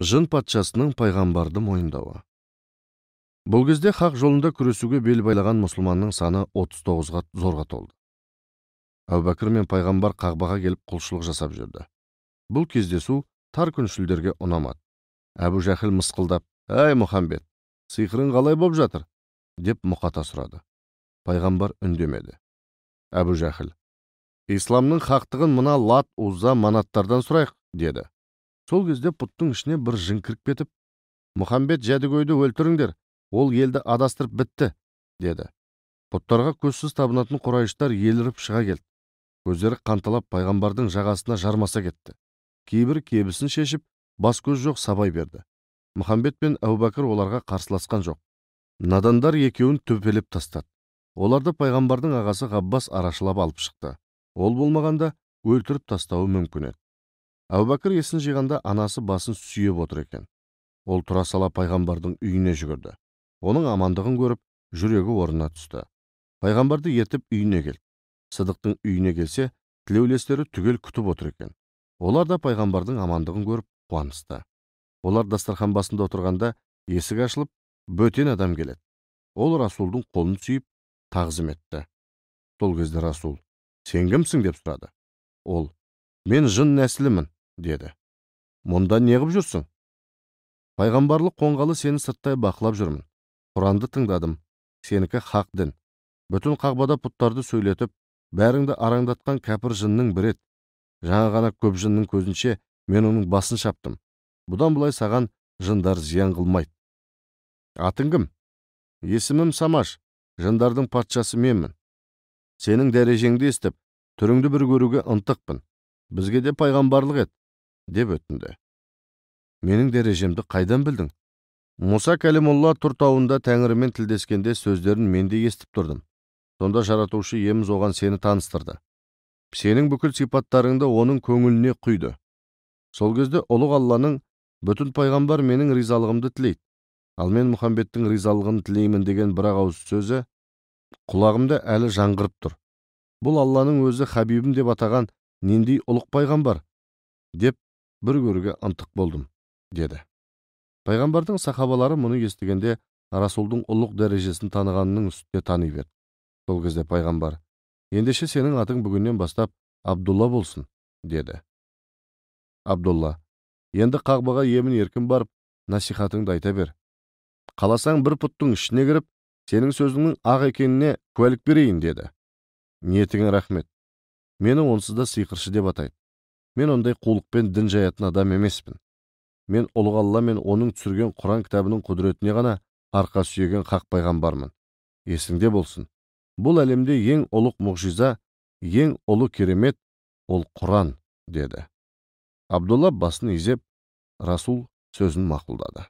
Жын патшасының пайғамбарды мойындауы. Бұл кезде хақ жолында күресуге бел байлаған мұсылманның саны 39-ға зорға толды. Әбубәкір мен пайғамбар қағбаға келіп құлшылық жасап жүрді. Бұл кездесу тар күншілдерге ұнамады. Әбу Жәһіл мысқылдап: «Әй Мұхаммед, сиқырың қалай боп жатыр?» деп мұқата сұрады. Пайғамбар үндемеді. Әбу Жәһіл: «Исламның хақтығын мына Лат, Узза, Манаттардан сұрайық» деді. Сол кезде пұттың ішіне бір жын кіріп кетіп: «Мұхаммед жәдігөйді өлтіріңдер, ол елді адастырып бітті» деді. Пұттарға көзсіз табынатын Құрайыштар еліріп шыға келді. Көздері қанталап пайғамбардың жағасына жармаса кетті. Кейбір кебісін шешіп, бас көз жоқ сабай берді. Мұхаммед пен Әбубәкір оларға қарсыласқан жоқ. Надандар екеуін төпелеп тастады. Оларды пайғамбардың ағасы Ғаббас арашылап алып шықты. Ол болмағанда өлтіріп тастауы мүмкін еді. Әбубәкір есін жиғанда анасы басын сүйеп отыр екен. Ол тұра сала пайғамбардың үйіне жүгірді. Оның амандығын көріп, жүрегі орнына түсті. Пайғамбарды ертіп үйіне келді. Сыдықтың үйіне келсе, тілеулестері түгел күтіп отыр екен. Олар да пайғамбардың амандығын көріп қуанысты. Олар дастархан басында отырғанда есік ашылып, бөтен адам келеді. Ол Расулдың қолын сүйіп, тағзым етті. Сол кезде Расул: «Сен кімсің?» деп сұрады. Ол: «Мен жын нәсілімін» деді. «Мұнда не қып жүрсің?» «Пайғамбарлық қонғалы сені сырттай бақылап жүрмін. Құранды тыңдадым. Сенікі хақ дін. Бүтін қағбада пұттарды сөйлетіп, бәріңді араңдатқан кәпір жынның бірі еді. Жаңа ғана көп жынның көзінше мен оның басын шаптым. Бұдан былай саған жындар зиян қылмайды». «Атың кім?» «Есімім Самаш, жындардың патшасы менмін. Сенің дәрежеңді естіп, түріңді бір көруге ынтықпын. Бізге де пайғамбарлық ет» деп өтінді. «Менің дәрежемді қайдан білдің?» «Мұса Кәлимулла Тұр тауында Тәңірімен тілдескенде сөздерін мен де естіп тұрдым. Сонда жаратушы иеміз оған сені таныстырды. Сенің бүкіл сипаттарыңды оның көңіліне құйды. Сол кезде ұлық Алланың: бүтін пайғамбар менің ризалығымды тілейді, ал мен Мұхаммедтің ризалығын тілеймін деген бір ауыз сөзі құлағымда әлі жаңғырып тұр. Бұл Алланың өзі Хабибім деп атаған нендей ұлық пайғамбар» деп бір көруге ынтық болдым деді. Пайғамбардың сахабалары мұны естігенде Расулдың ұлық дәрежесін танығанының үстіне тани берді. Сол кезде пайғамбар: «Ендеше сенің атың бүгіннен бастап Абдулла болсын» деді. «Абдулла, енді қағбаға емін еркін барып, насихатыңды айта бер. Қаласаң бір пұттың ішіне кіріп, сенің сөзіңнің ақ екеніне куәлік берейін» деді. «Ниетіңе рахмет. Мені онсыз да сиқыршы деп атайды. Мен ондай қулықпен дін жаятын адам емеспін. Мен ұлық Алла мен оның түсірген Құран кітабының құдіретіне ғана арқа сүйеген хақ пайғамбармын. Есіңде болсын, бұл әлемде ең ұлық мұғжиза, ең ұлы керемет ол Құран» деді. Абдулла басын изеп, Расул сөзін мақұлдады.